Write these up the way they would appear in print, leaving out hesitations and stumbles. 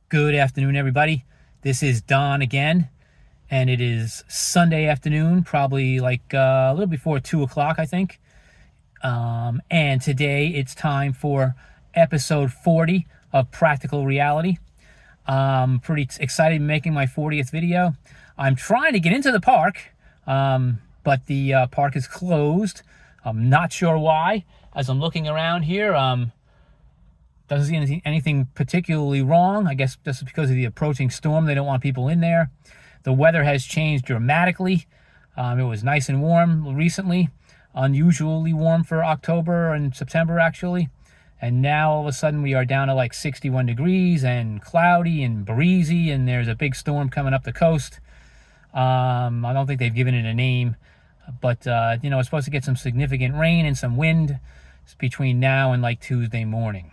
Good afternoon, everybody. This is Don again, and it is Sunday afternoon, probably like a little before 2 o'clock, I think. And today it's time for episode 40 of Practical Reality. Pretty excited making my 40th video. I'm trying to get into the park, but the park is closed. I'm not sure why. As I'm looking around here, doesn't see anything particularly wrong. I guess this is because of the approaching storm. They don't want people in there. The weather has changed dramatically. It was nice and warm recently, unusually warm for October and September, actually. And now all of a sudden we are down to like 61 degrees and cloudy and breezy, and there's a big storm coming up the coast. I don't think they've given it a name, but it's supposed to get some significant rain and some wind between now and like Tuesday morning.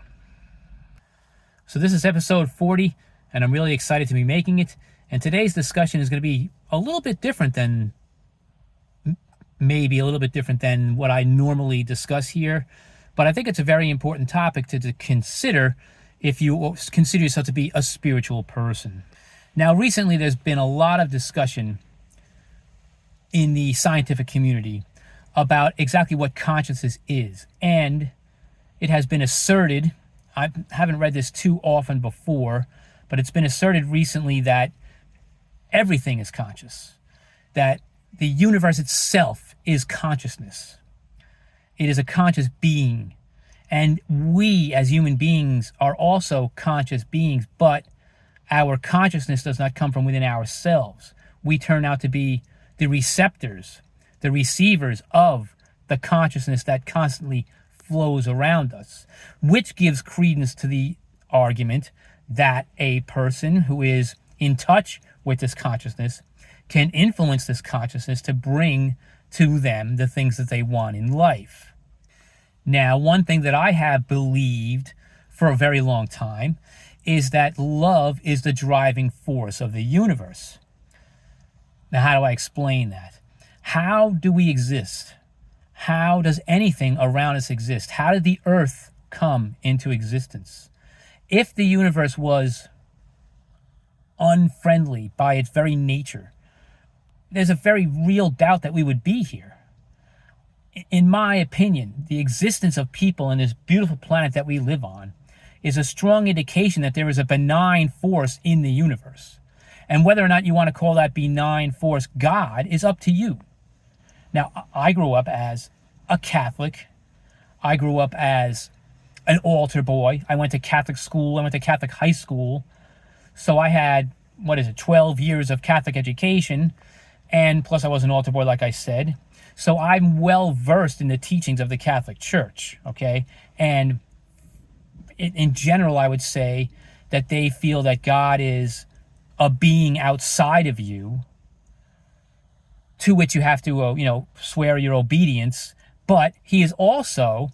So this is episode 40, and I'm really excited to be making it. And today's discussion is going to be a little bit different than what I normally discuss here. But I think it's a very important topic to consider if you consider yourself to be a spiritual person. Now, recently there's been a lot of discussion in the scientific community about exactly what consciousness is. And it has been asserted, I haven't read this too often before, but it's been asserted recently that everything is conscious, that the universe itself is consciousness. It is a conscious being. And we as human beings are also conscious beings, but our consciousness does not come from within ourselves. We turn out to be the receptors, the receivers of the consciousness that constantly flows around us, which gives credence to the argument that a person who is in touch with this consciousness can influence this consciousness to bring to them the things that they want in life. Now, one thing that I have believed for a very long time is that love is the driving force of the universe. Now, how do I explain that? How do we exist? How does anything around us exist? How did the earth come into existence? If the universe was unfriendly by its very nature, there's a very real doubt that we would be here. In my opinion, the existence of people in this beautiful planet that we live on is a strong indication that there is a benign force in the universe. And whether or not you want to call that benign force God is up to you. Now, I grew up as a Catholic. I grew up as an altar boy. I went to Catholic school. I went to Catholic high school. So I had, 12 years of Catholic education. And plus I was an altar boy, like I said. So I'm well versed in the teachings of the Catholic Church, okay? And in general, I would say that they feel that God is a being outside of you, to which you have to, swear your obedience, but he is also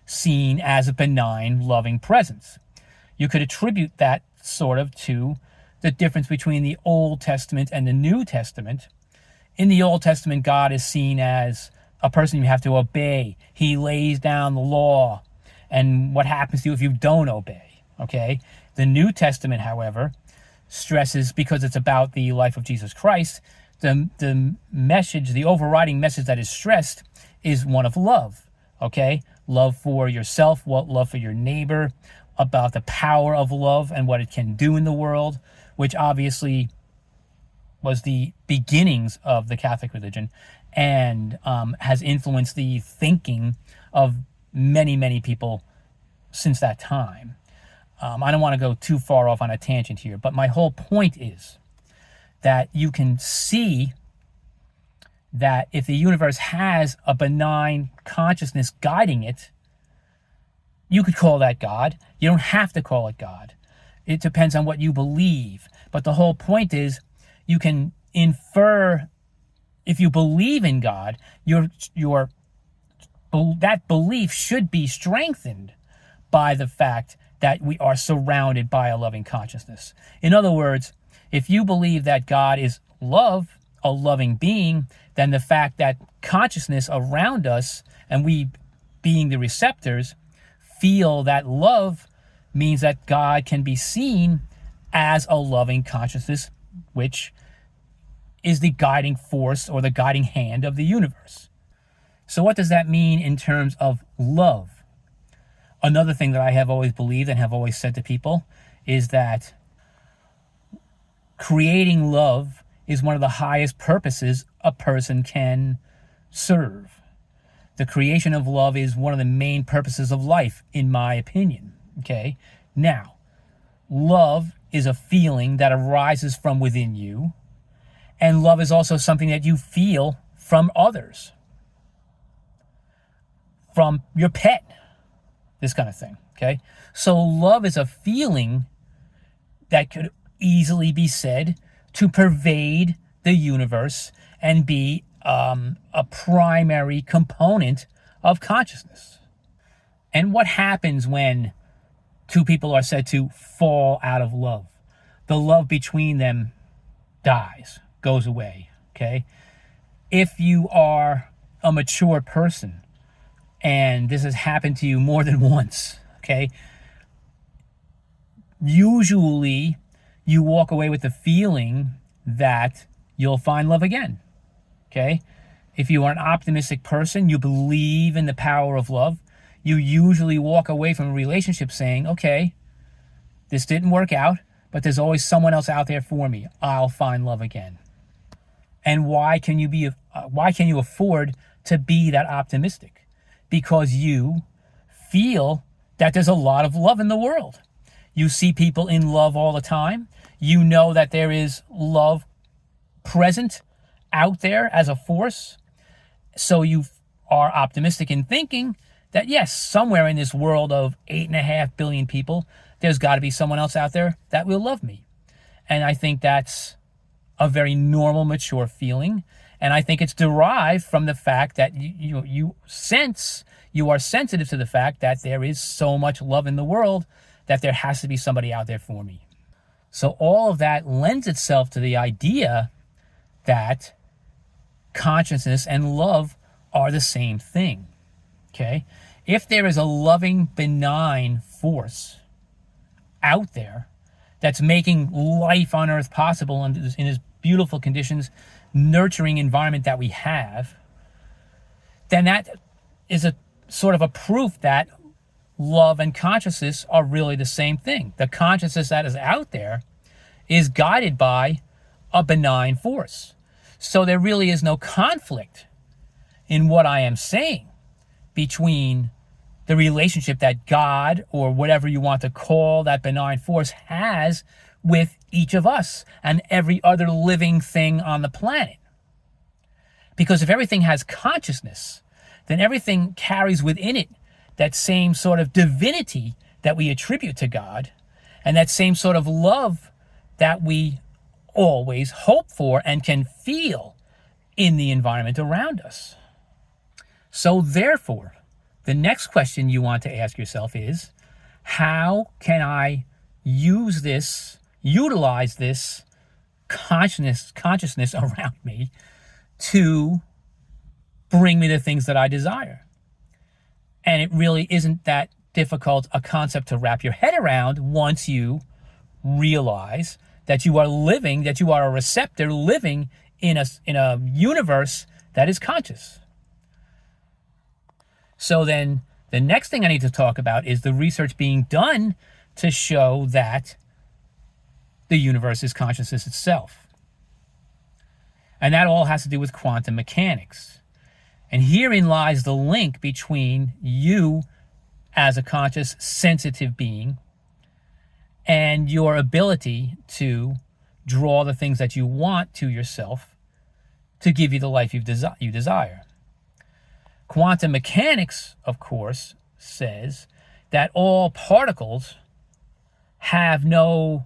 seen as a benign, loving presence. You could attribute that sort of to the difference between the Old Testament and the New Testament. In the Old Testament, God is seen as a person you have to obey. He lays down the law, and what happens to you if you don't obey, okay? The New Testament, however, stresses, because it's about the life of Jesus Christ, the message, the overriding message that is stressed is one of love, okay? Love for yourself, love for your neighbor, about the power of love and what it can do in the world, which obviously was the beginnings of the Catholic religion and has influenced the thinking of many, many people since that time. I don't want to go too far off on a tangent here, but my whole point is that you can see that if the universe has a benign consciousness guiding it, you could call that God. You don't have to call it God. It depends on what you believe. But the whole point is you can infer, if you believe in God, that belief should be strengthened by the fact that we are surrounded by a loving consciousness. In other words, if you believe that God is love, a loving being, then the fact that consciousness around us, and we being the receptors, feel that love means that God can be seen as a loving consciousness, which is the guiding force or the guiding hand of the universe. So what does that mean in terms of love? Another thing that I have always believed and have always said to people is that creating love is one of the highest purposes a person can serve. The creation of love is one of the main purposes of life, in my opinion. Okay? Now, love is a feeling that arises from within you, and love is also something that you feel from others, from your pet, this kind of thing. Okay? So love is a feeling that could easily be said to pervade the universe and be a primary component of consciousness. And what happens when two people are said to fall out of love? The love between them dies, goes away, okay? If you are a mature person, and this has happened to you more than once, okay, usually you walk away with the feeling that you'll find love again, okay? If you are an optimistic person, you believe in the power of love, you usually walk away from a relationship saying, okay, this didn't work out, but there's always someone else out there for me. I'll find love again. And why can you afford to be that optimistic? Because you feel that there's a lot of love in the world. You see people in love all the time. You know that there is love present out there as a force. So you are optimistic in thinking that, yes, somewhere in this world of 8.5 billion people, there's got to be someone else out there that will love me. And I think that's a very normal, mature feeling. And I think it's derived from the fact that you are sensitive to the fact that there is so much love in the world that there has to be somebody out there for me. So all of that lends itself to the idea that consciousness and love are the same thing, okay? If there is a loving, benign force out there that's making life on Earth possible in this beautiful conditions, nurturing environment that we have, then that is a sort of a proof that love and consciousness are really the same thing. The consciousness that is out there is guided by a benign force. So there really is no conflict in what I am saying between the relationship that God, or whatever you want to call that benign force, has with each of us and every other living thing on the planet. Because if everything has consciousness, then everything carries within it that same sort of divinity that we attribute to God, and that same sort of love that we always hope for and can feel in the environment around us. So therefore, the next question you want to ask yourself is, how can I utilize this consciousness around me to bring me the things that I desire? And it really isn't that difficult a concept to wrap your head around once you realize that you are living, that you are a receptor living in a universe that is conscious. So then the next thing I need to talk about is the research being done to show that the universe is consciousness itself. And that all has to do with quantum mechanics. And herein lies the link between you as a conscious, sensitive being and your ability to draw the things that you want to yourself to give you the life you desire. Quantum mechanics, of course, says that all particles have no,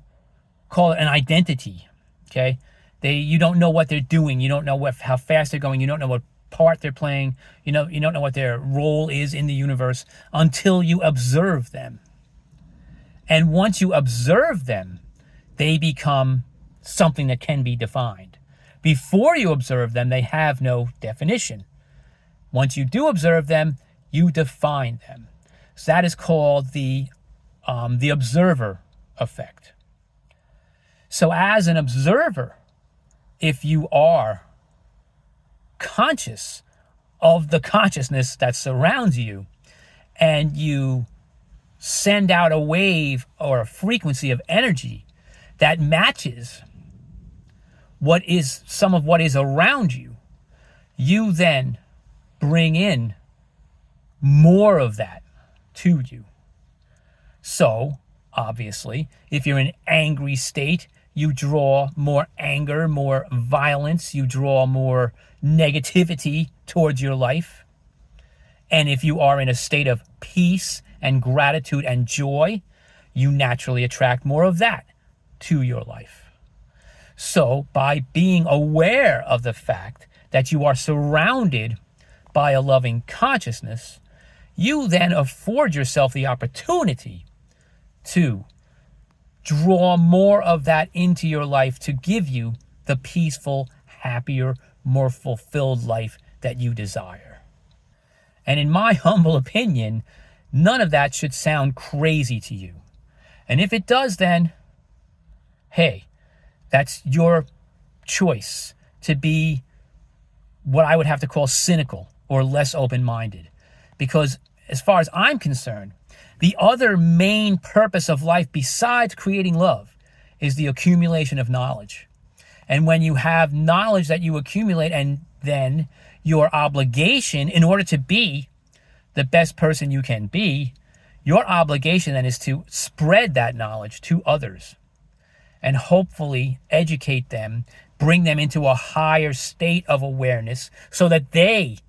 call it an identity, okay? You don't know what they're doing. You don't know how fast they're going. You don't know what part they're playing. You don't know what their role is in the universe until you observe them. And once you observe them, they become something that can be defined. Before you observe them, they have no definition. Once you do observe them, you define them. So that is called the observer effect. So as an observer, if you are conscious of the consciousness that surrounds you, and you send out a wave or a frequency of energy that matches what is some of what is around you, you then bring in more of that to you. So, obviously, if you're in an angry state, you draw more anger, more violence, you draw more negativity towards your life. And if you are in a state of peace and gratitude and joy, you naturally attract more of that to your life. So by being aware of the fact that you are surrounded by a loving consciousness, you then afford yourself the opportunity to draw more of that into your life to give you the peaceful, happier, more fulfilled life that you desire. And in my humble opinion, none of that should sound crazy to you. And if it does, then, hey, that's your choice to be what I would have to call cynical or less open-minded. Because as far as I'm concerned, the other main purpose of life besides creating love is the accumulation of knowledge. And when you have knowledge that you accumulate, and then your obligation in order to be the best person you can be, your obligation then is to spread that knowledge to others and hopefully educate them, bring them into a higher state of awareness so that they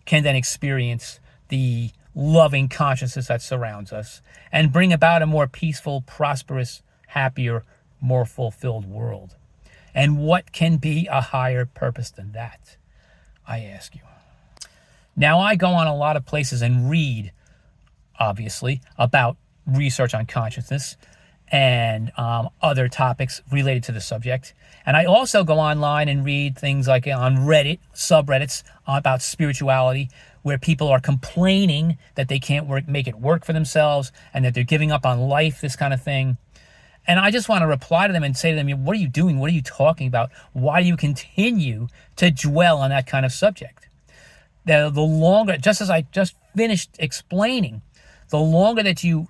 can then experience the loving consciousness that surrounds us and bring about a more peaceful, prosperous, happier, more fulfilled world. And what can be a higher purpose than that, I ask you? Now, I go on a lot of places and read, obviously, about research on consciousness and other topics related to the subject. And I also go online and read things like on Reddit, subreddits about spirituality, where people are complaining that they can't make it work for themselves and that they're giving up on life, this kind of thing. And I just want to reply to them and say to them, what are you doing? What are you talking about? Why do you continue to dwell on that kind of subject? The longer, just as I just finished explaining, the longer that you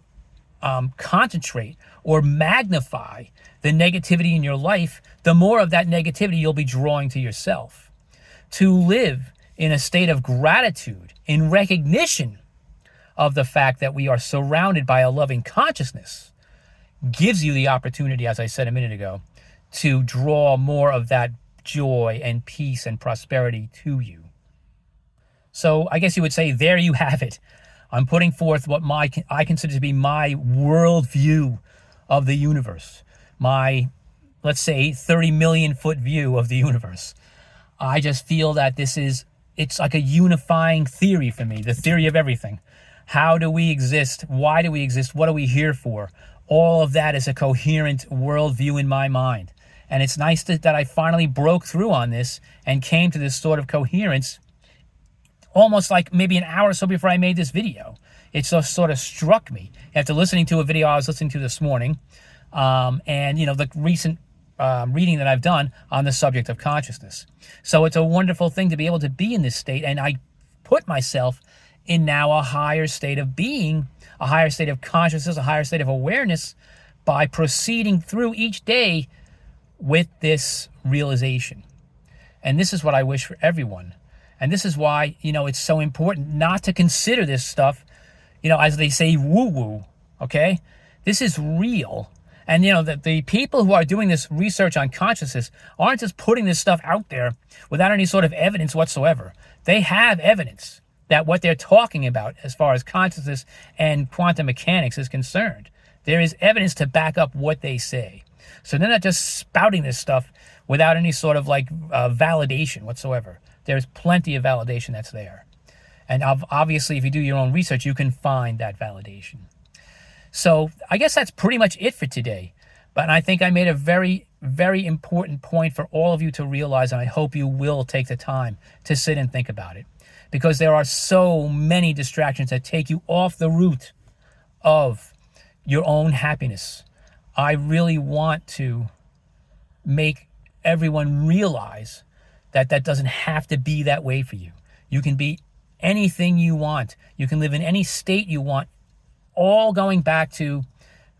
concentrate or magnify the negativity in your life, the more of that negativity you'll be drawing to yourself. To live in a state of gratitude, in recognition of the fact that we are surrounded by a loving consciousness, gives you the opportunity, as I said a minute ago, to draw more of that joy and peace and prosperity to you. So I guess you would say, there you have it. I'm putting forth what I consider to be my worldview of the universe, my, let's say, 30 million foot view of the universe. I just feel that it's like a unifying theory for me, the theory of everything. How do we exist? Why do we exist? What are we here for? All of that is a coherent worldview in my mind. And it's nice that I finally broke through on this and came to this sort of coherence almost like maybe an hour or so before I made this video. It just sort of struck me after listening to a video I was listening to this morning, and the recent reading that I've done on the subject of consciousness. So it's a wonderful thing to be able to be in this state, and I put myself in now a higher state of being, a higher state of consciousness, a higher state of awareness by proceeding through each day with this realization. And this is what I wish for everyone. And this is why, it's so important not to consider this stuff, as they say, woo-woo, okay? This is real. And, the people who are doing this research on consciousness aren't just putting this stuff out there without any sort of evidence whatsoever. They have evidence that what they're talking about as far as consciousness and quantum mechanics is concerned. There is evidence to back up what they say. So they're not just spouting this stuff without any sort of validation whatsoever. There's plenty of validation that's there. And obviously, if you do your own research, you can find that validation. So I guess that's pretty much it for today. But I think I made a very, very important point for all of you to realize, and I hope you will take the time to sit and think about it. Because there are so many distractions that take you off the route of your own happiness. I really want to make everyone realize that that doesn't have to be that way for you. You can be anything you want. You can live in any state you want. All going back to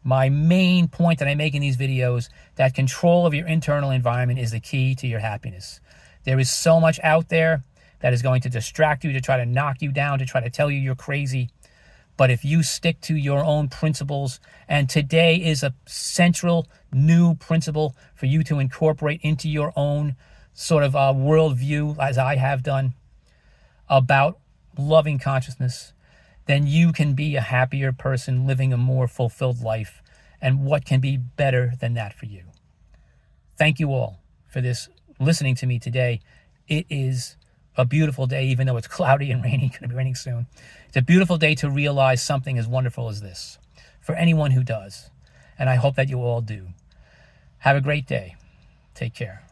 my main point that I make in these videos, that control of your internal environment is the key to your happiness. There is so much out there that is going to distract you, to try to knock you down, to try to tell you you're crazy. But if you stick to your own principles, and today is a central new principle for you to incorporate into your own sort of worldview, as I have done, about loving consciousness, then you can be a happier person living a more fulfilled life. And what can be better than that for you? Thank you all for this, listening to me today. It is a beautiful day, even though it's cloudy and rainy, going to be raining soon. It's a beautiful day to realize something as wonderful as this for anyone who does. And I hope that you all do. Have a great day. Take care.